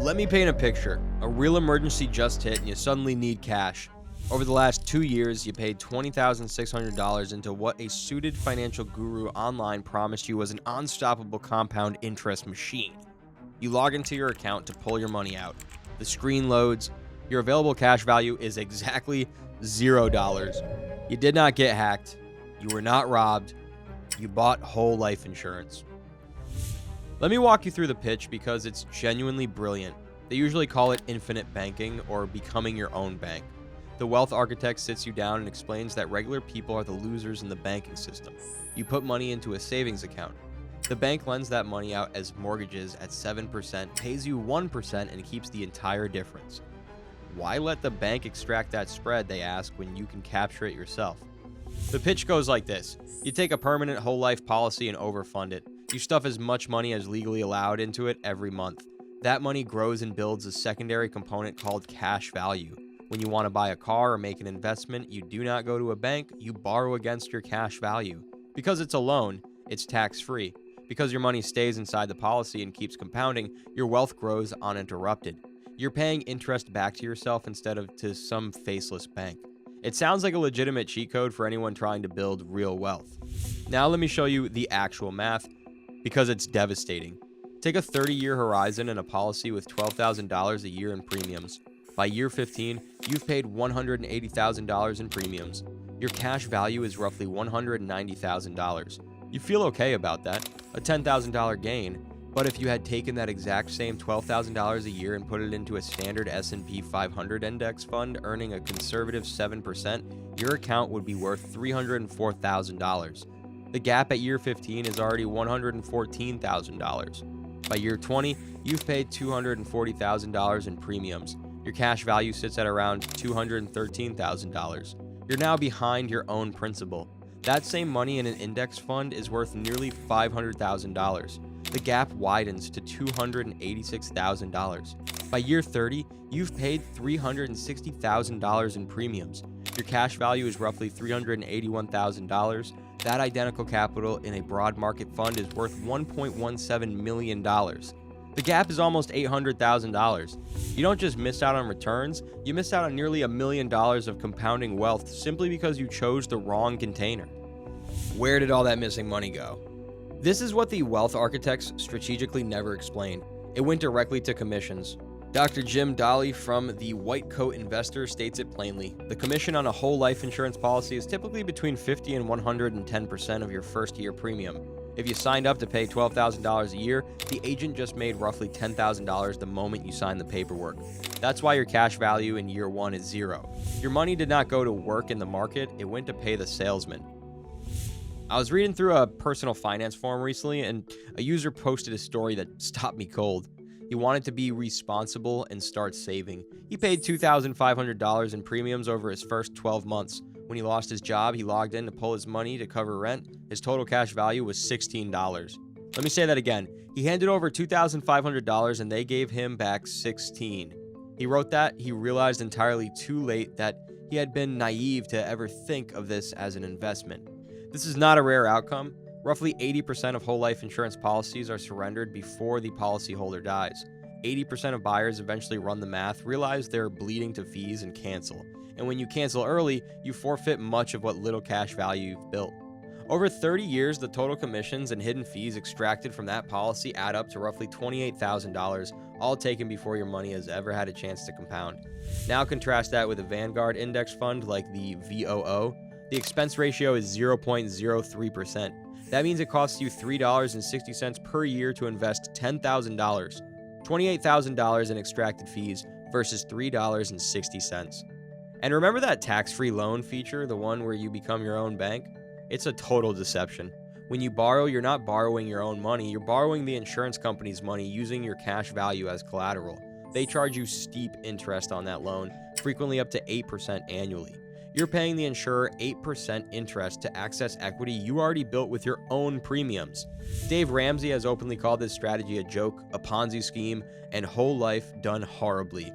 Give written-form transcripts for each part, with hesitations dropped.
Let me paint a picture. A real emergency just hit and you suddenly need cash. Over the last 2 years, you paid $20,600 into what a suited financial guru online promised you was an unstoppable compound interest machine. You log into your account to pull your money out. The screen loads. Your available cash value is exactly $0. You did not get hacked. You were not robbed. You bought whole life insurance. Let me walk you through the pitch because it's genuinely brilliant. They usually call it infinite banking or becoming your own bank. The wealth architect sits you down and explains that regular people are the losers in the banking system. You put money into a savings account. The bank lends that money out as mortgages at 7%, pays you 1%, and keeps the entire difference. Why let the bank extract that spread, they ask, when you can capture it yourself? The pitch goes like this. You take a permanent whole life policy and overfund it. You stuff as much money as legally allowed into it every month. That money grows and builds a secondary component called cash value. When you want to buy a car or make an investment, you do not go to a bank, you borrow against your cash value. Because it's a loan, it's tax-free. Because your money stays inside the policy and keeps compounding, your wealth grows uninterrupted. You're paying interest back to yourself instead of to some faceless bank. It sounds like a legitimate cheat code for anyone trying to build real wealth. Now let me show you the actual math, because it's devastating. Take a 30-year horizon and a policy with $12,000 a year in premiums. By year 15, you've paid $180,000 in premiums. Your cash value is roughly $190,000. You feel okay about that, a $10,000 gain, but if you had taken that exact same $12,000 a year and put it into a standard S&P 500 index fund earning a conservative 7%, your account would be worth $304,000. The gap at year 15 is already $114,000. By year 20, you've paid $240,000 in premiums. Your cash value sits at around $213,000. You're now behind your own principal. That same money in an index fund is worth nearly $500,000. The gap widens to $286,000. By year 30, you've paid $360,000 in premiums. Your cash value is roughly $381,000. That identical capital in a broad market fund is worth $1.17 million. The gap is almost $800,000. You don't just miss out on returns, you miss out on nearly $1 million of compounding wealth simply because you chose the wrong container. Where did all that missing money go? This is what the wealth architects strategically never explained. It went directly to commissions. Dr. Jim Daly from the White Coat Investor states it plainly. The commission on a whole life insurance policy is typically between 50 and 110% of your first year premium. If you signed up to pay $12,000 a year, the agent just made roughly $10,000 the moment you signed the paperwork. That's why your cash value in year one is $0. Your money did not go to work in the market, it went to pay the salesman. I was reading through a personal finance forum recently, and a user posted a story that stopped me cold. He wanted to be responsible and start saving. He paid $2,500 in premiums over his first 12 months. When he lost his job, he logged in to pull his money to cover rent. His total cash value was $16. Let me say that again. He handed over $2,500 and they gave him back $16. He wrote that he realized entirely too late that he had been naive to ever think of this as an investment. This is not a rare outcome. Roughly 80% of whole life insurance policies are surrendered before the policyholder dies. 80% of buyers eventually run the math, realize they're bleeding to fees, and cancel. And when you cancel early, you forfeit much of what little cash value you've built. Over 30 years, the total commissions and hidden fees extracted from that policy add up to roughly $28,000, all taken before your money has ever had a chance to compound. Now contrast that with a Vanguard index fund like the VOO. The expense ratio is 0.03%. That means it costs you $3.60 per year to invest $10,000. $28,000 in extracted fees versus $3.60. And remember that tax-free loan feature, the one where you become your own bank? It's a total deception. When you borrow, you're not borrowing your own money, you're borrowing the insurance company's money using your cash value as collateral. They charge you steep interest on that loan, frequently up to 8% annually. You're paying the insurer 8% interest to access equity you already built with your own premiums. Dave Ramsey has openly called this strategy a joke, a Ponzi scheme, and whole life done horribly.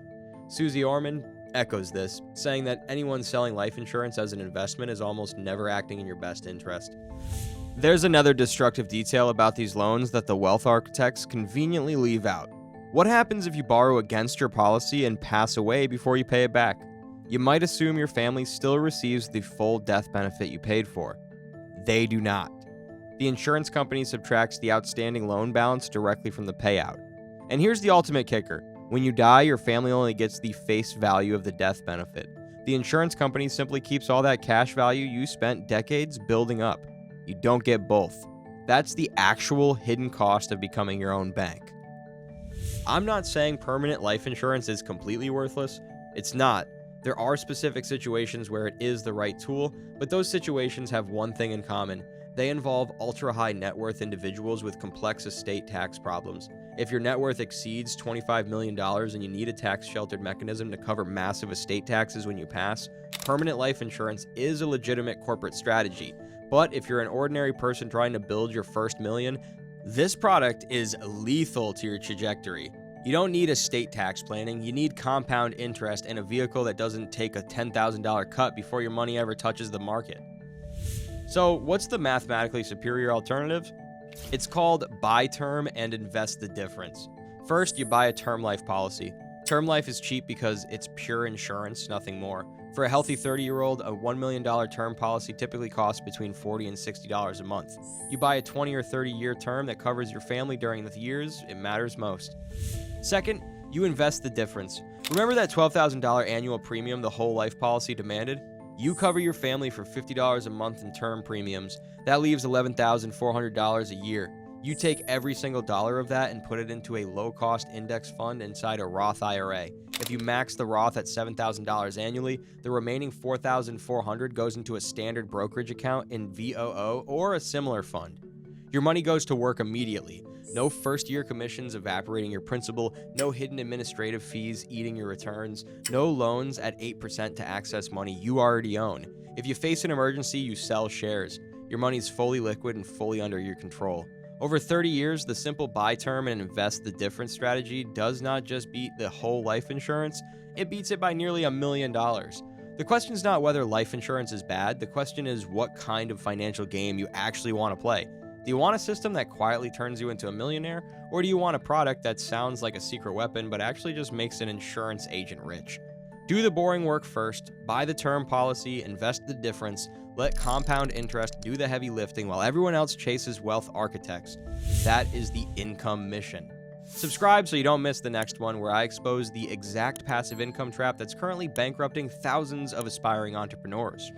Susie Orman echoes this, saying that anyone selling life insurance as an investment is almost never acting in your best interest. There's another destructive detail about these loans that the wealth architects conveniently leave out. What happens if you borrow against your policy and pass away before you pay it back? You might assume your family still receives the full death benefit you paid for. They do not. The insurance company subtracts the outstanding loan balance directly from the payout. And here's the ultimate kicker. When you die, your family only gets the face value of the death benefit. The insurance company simply keeps all that cash value you spent decades building up. You don't get both. That's the actual hidden cost of becoming your own bank. I'm not saying permanent life insurance is completely worthless. It's not. There are specific situations where it is the right tool, but those situations have one thing in common. They involve ultra-high net worth individuals with complex estate tax problems. If your net worth exceeds $25 million and you need a tax-sheltered mechanism to cover massive estate taxes when you pass, permanent life insurance is a legitimate corporate strategy. But if you're an ordinary person trying to build your first million, this product is lethal to your trajectory. You don't need estate tax planning, you need compound interest and a vehicle that doesn't take a $10,000 cut before your money ever touches the market. So, what's the mathematically superior alternative? It's called buy term and invest the difference. First, you buy a term life policy. Term life is cheap because it's pure insurance, nothing more. For a healthy 30-year-old, a $1 million term policy typically costs between $40 and $60 a month. You buy a 20 or 30-year term that covers your family during the years it matters most. Second, you invest the difference. Remember that $12,000 annual premium the whole life policy demanded? You cover your family for $50 a month in term premiums. That leaves $11,400 a year. You take every single dollar of that and put it into a low-cost index fund inside a Roth IRA. If you max the Roth at $7,000 annually, the remaining $4,400 goes into a standard brokerage account in VOO or a similar fund. Your money goes to work immediately. No first-year commissions evaporating your principal, no hidden administrative fees eating your returns, no loans at 8% to access money you already own. If you face an emergency, you sell shares. Your money's fully liquid and fully under your control. Over 30 years, the simple buy term and invest the difference strategy does not just beat the whole life insurance, it beats it by nearly $1 million. The question is not whether life insurance is bad, the question is what kind of financial game you actually want to play. Do you want a system that quietly turns you into a millionaire, or do you want a product that sounds like a secret weapon but actually just makes an insurance agent rich? Do the boring work first, buy the term policy, invest the difference, let compound interest do the heavy lifting while everyone else chases wealth architects. That is the income mission. Subscribe so you don't miss the next one, where I expose the exact passive income trap that's currently bankrupting thousands of aspiring entrepreneurs.